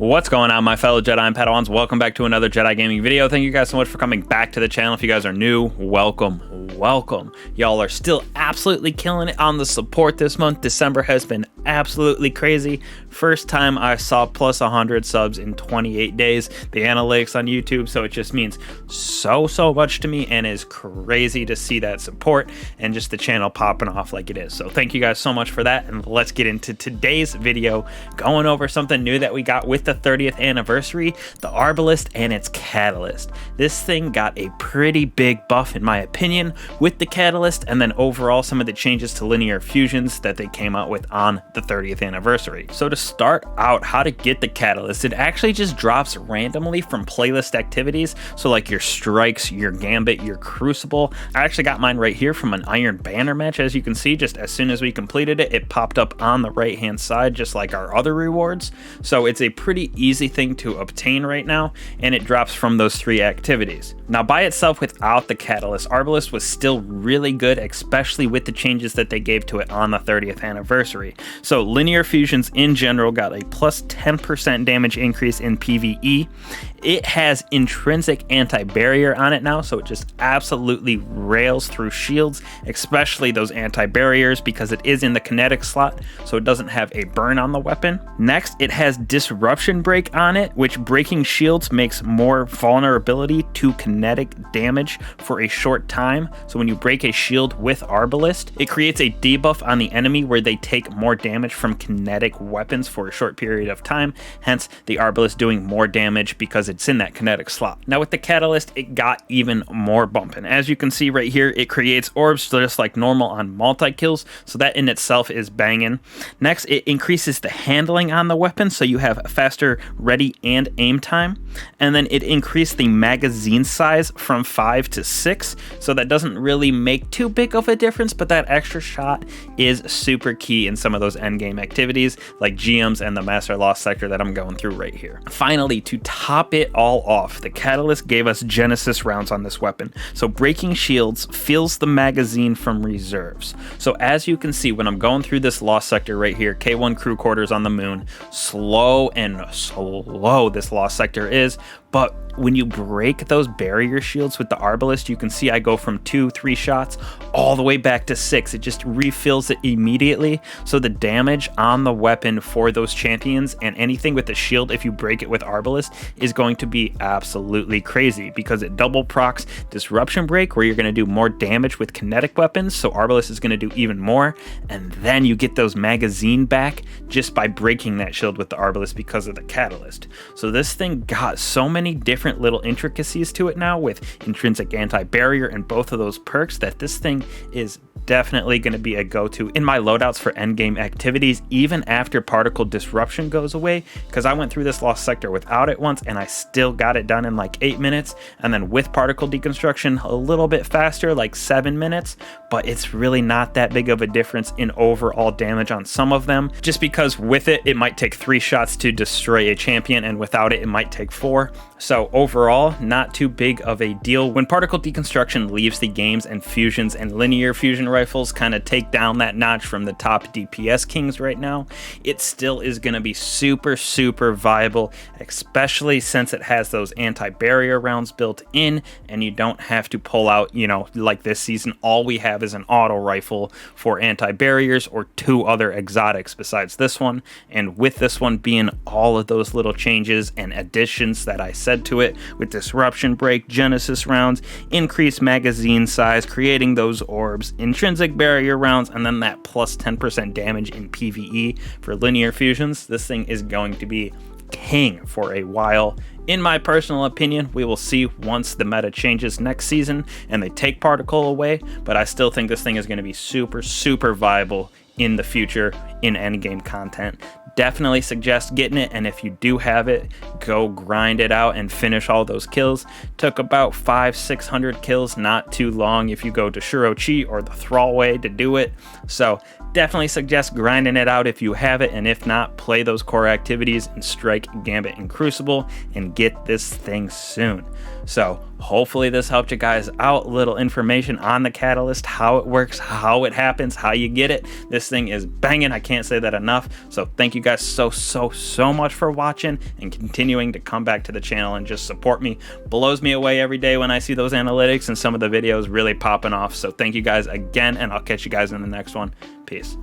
What's going on, my fellow Jedi and Padawans? Welcome back to another Jedi gaming video. Thank you guys so much for coming back to the channel. If you guys are new, welcome. Y'all are still absolutely killing it on the support this month. December has been absolutely crazy. First time I saw plus 100 subs in 28 days. The analytics on YouTube, so it just means so much to me, and is crazy to see that support and just the channel popping off like it is. So thank you guys so much for that, and let's get into today's video, going over something new that we got with the 30th anniversary, the Arbalest and its catalyst. This thing got a pretty big buff in my opinion with the catalyst, and then overall some of the changes to linear fusions that they came out with on the 30th anniversary. So to start out, how to get the catalyst, it actually just drops randomly from playlist activities. So like your strikes, your gambit, your crucible. I actually got mine right here from an iron banner match. As you can see, just as soon as we completed it, it popped up on the right hand side just like our other rewards. So it's a pretty easy thing to obtain right now, and it drops from those three activities. Now by itself, without the catalyst, Arbalest was still really good, especially with the changes that they gave to it on the 30th anniversary. So linear fusions in general got a plus 10% damage increase in PvE. It has intrinsic anti-barrier on it now, so it just absolutely rails through shields, especially those anti-barriers, because it is in the kinetic slot, so it doesn't have a burn on the weapon. Next, it has disruption break on it, which breaking shields makes more vulnerability to kinetic damage for a short time. So when you break a shield with Arbalest, it creates a debuff on the enemy where they take more damage from kinetic weapons for a short period of time, hence the Arbalest doing more damage because it's in that kinetic slot. Now with the catalyst, it got even more bumping. As you can see right here, it creates orbs just like normal on multi-kills, so that in itself is banging. Next, it increases the handling on the weapon, so you have faster ready and aim time, and then it increased the magazine size from 5 to 6, so that doesn't really make too big of a difference, but that extra shot is super key in some of those endgame activities like GMs and the Master Lost sector that I'm going through right here. Finally, to top it all off, the catalyst gave us Genesis rounds on this weapon, so breaking shields fills the magazine from reserves. So as you can see, when I'm going through this Lost sector right here, K1 crew quarters on the moon, slow this Lost sector is, but when you break those barrier shields with the Arbalest, you can see I go from 2-3 shots all the way back to 6. It just refills it immediately. So the damage on the weapon for those champions and anything with the shield, if you break it with Arbalest, is going to be absolutely crazy, because it double procs disruption break, where you're going to do more damage with kinetic weapons. So Arbalest is going to do even more, and then you get those magazine back just by breaking that shield with the Arbalest because of the catalyst. So this thing got so many different little intricacies to it now with intrinsic anti-barrier and both of those perks that this thing is definitely going to be a go-to in my loadouts for endgame activities, even after particle disruption goes away, because I went through this Lost sector without it once and I still got it done in like 8 minutes, and then with particle deconstruction a little bit faster, like 7 minutes, but it's really not that big of a difference in overall damage on some of them, just because with it might take 3 shots to destroy a champion, and without it might take 4. So overall, not too big of a deal. When particle deconstruction leaves the games and fusions and linear fusion rifles kind of take down that notch from the top DPS kings right now, it still is going to be super viable, especially since it has those anti-barrier rounds built in, and you don't have to pull out, you know, like this season, all we have is an auto rifle for anti-barriers or 2 other exotics besides this one. And with this one being all of those little changes and additions that I said to it, with disruption break, Genesis rounds, increased magazine size, creating those orbs, intrinsic barrier rounds, and then that plus 10% damage in PvE for linear fusions, this thing is going to be king for a while. In my personal opinion, we will see once the meta changes next season and they take particle away, but I still think this thing is going to be super viable in the future in endgame content. Definitely suggest getting it, and if you do have it, go grind it out and finish all those kills. Took about 500-600 kills, not too long if you go to Shurochi or the Thrall way to do it. So definitely suggest grinding it out if you have it, and if not, play those core activities and strike, gambit, and crucible and get this thing soon. So hopefully this helped you guys out. Little information on the catalyst, how it works, how it happens, how you get it. This thing is banging. I can't say that enough. So thank you guys so much for watching and continuing to come back to the channel and just support me. Blows me away every day when I see those analytics and some of the videos really popping off. So thank you guys again, and I'll catch you guys in the next one. Peace.